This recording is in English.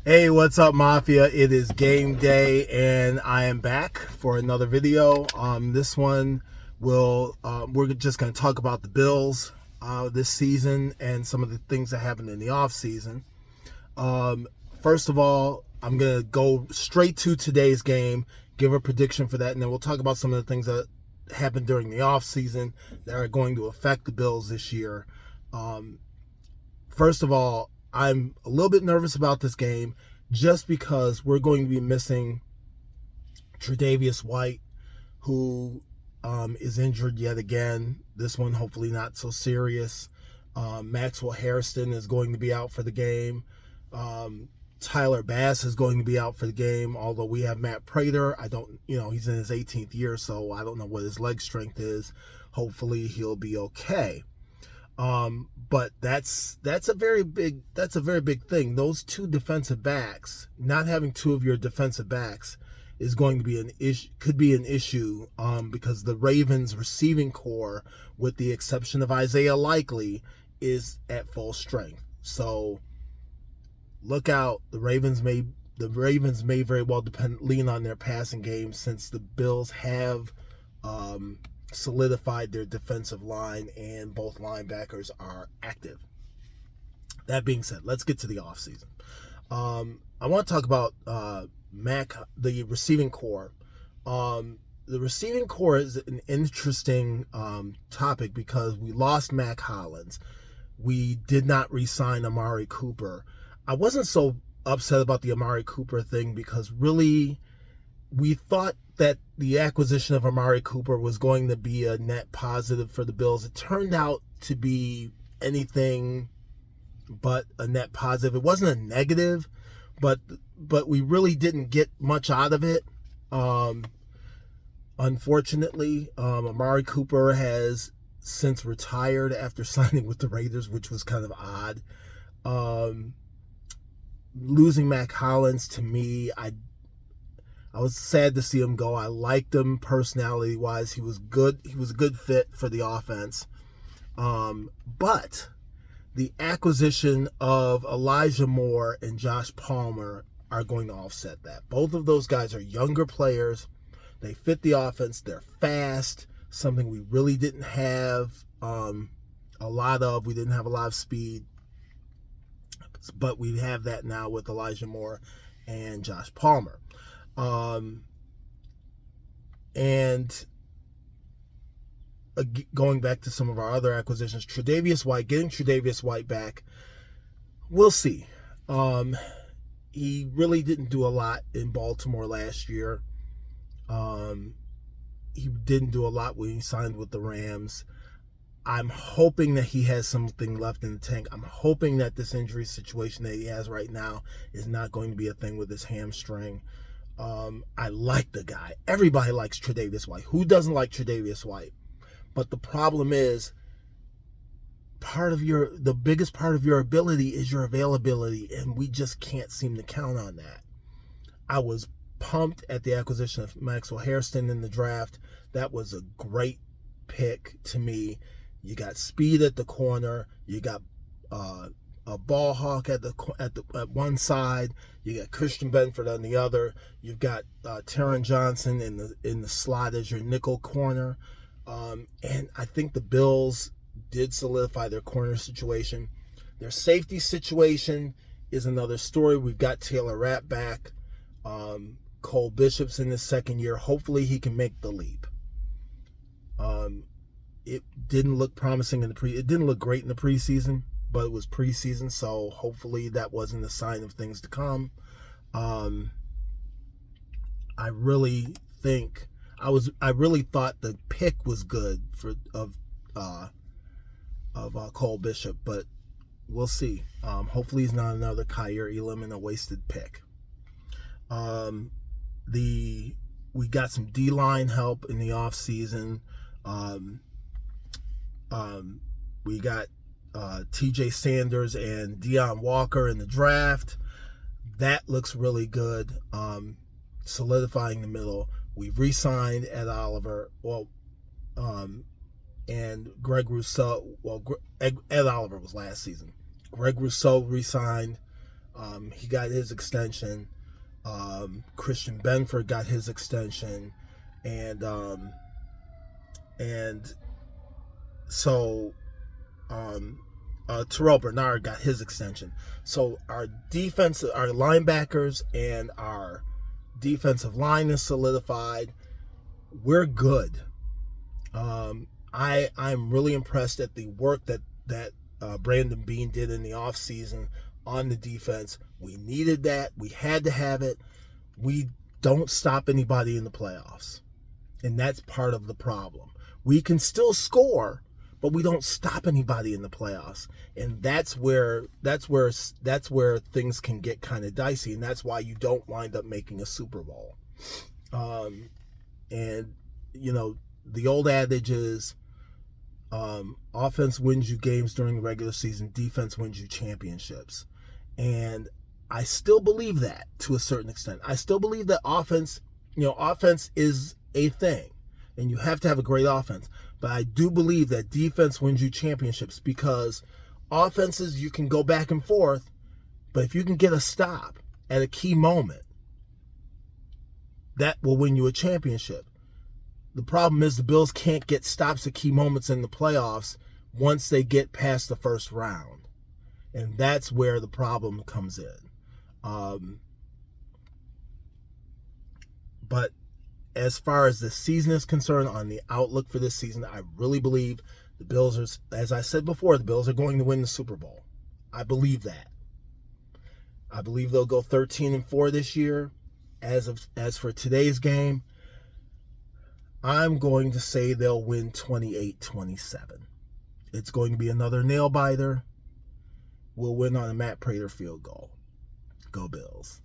Hey, what's up, Mafia? It is game day, and I am back for another video. This one we're just going to talk about the Bills this season and some of the things that happened in the off season. First of all, I'm going to go straight to today's game, give a prediction for that, and then we'll talk about some of the things that happened during the off season that are going to affect the Bills this year. First of all, I'm a little bit nervous about this game just because we're going to be missing Tre'Davious White, who is injured yet again. This one hopefully not so serious. Maxwell Hairston is going to be out for the game. Tyler Bass is going to be out for the game, although we have Matt Prater. He's in his 18th year, so I don't know what his leg strength is. Hopefully he'll be okay. But that's a very big thing. Those two defensive backs, not having two of your defensive backs, is going to be could be an issue because the Ravens receiving core, with the exception of Isaiah Likely, is at full strength. So look out. The Ravens may very well lean on their passing game, since the Bills have solidified their defensive line and both linebackers are active. That being said, let's get to the offseason. I want to talk about the receiving core. The receiving core is an interesting topic because we lost Mac Hollins. We did not re-sign Amari Cooper. I wasn't so upset about the Amari Cooper thing because really we thought that the acquisition of Amari Cooper was going to be a net positive for the Bills. It turned out to be anything but a net positive. It wasn't a negative, but we really didn't get much out of it. Unfortunately, Amari Cooper has since retired after signing with the Raiders, which was kind of odd. Losing Mac Hollins, to me, I was sad to see him go. I liked him personality-wise. He was good. He was a good fit for the offense. But the acquisition of Elijah Moore and Josh Palmer are going to offset that. Both of those guys are younger players. They fit the offense. They're fast, something we really didn't have a lot of. We didn't have a lot of speed. But we have that now with Elijah Moore and Josh Palmer. Going back to some of our other acquisitions, getting Tre'Davious White back, we'll see. He really didn't do a lot in Baltimore last year. He didn't do a lot when he signed with the Rams. I'm hoping that he has something left in the tank. I'm hoping that this injury situation that he has right now is not going to be a thing with his hamstring. I like the guy. Everybody likes Tre'Davious White. Who doesn't like Tre'Davious White? But the problem is, the biggest part of your ability is your availability, and we just can't seem to count on that. I was pumped at the acquisition of Maxwell Hairston in the draft. That was a great pick to me. You got speed at the corner. You got a ball hawk at one side. You got Christian Benford on the other. You've got Taron Johnson in the slot as your nickel corner. And I think the Bills did solidify their corner situation. Their safety situation is another story. We've got Taylor Rapp back. Cole Bishop's in his second year. Hopefully he can make the leap. It didn't look promising it didn't look great in the preseason, but it was preseason, so hopefully that wasn't a sign of things to come. I really thought the pick was good of Cole Bishop, but we'll see. Hopefully he's not another Kyer Elam and a wasted pick. We got some D-line help in the offseason. We got TJ Sanders and Deion Walker in the draft. That looks really good. Solidifying the middle. We've re-signed Ed Oliver. And Greg Rousseau. Ed Oliver was last season. Greg Rousseau re-signed. He got his extension. Christian Benford got his extension, and so Terrell Bernard got his extension. So our defense, our linebackers, and our defensive line is solidified. We're good. I'm really impressed at the work that Brandon Beane did in the offseason on the defense. We needed that. We had to have it. We don't stop anybody in the playoffs, and that's part of the problem. We can still score, but we don't stop anybody in the playoffs, and that's where things can get kind of dicey, and that's why you don't wind up making a Super Bowl. And you know, the old adage is, offense wins you games during the regular season, defense wins you championships. And I still believe that to a certain extent. I still believe that offense is a thing, and you have to have a great offense. But I do believe that defense wins you championships, because offenses, you can go back and forth, but if you can get a stop at a key moment, that will win you a championship. The problem is the Bills can't get stops at key moments in the playoffs once they get past the first round. And that's where the problem comes in. But as far as the season is concerned, on the outlook for this season, I really believe the Bills are, as I said before, the Bills are going to win the Super Bowl. I believe that. I believe they'll go 13-4 this year. As for today's game, I'm going to say they'll win 28-27. It's going to be another nail biter. We'll win on a Matt Prater field goal. Go Bills.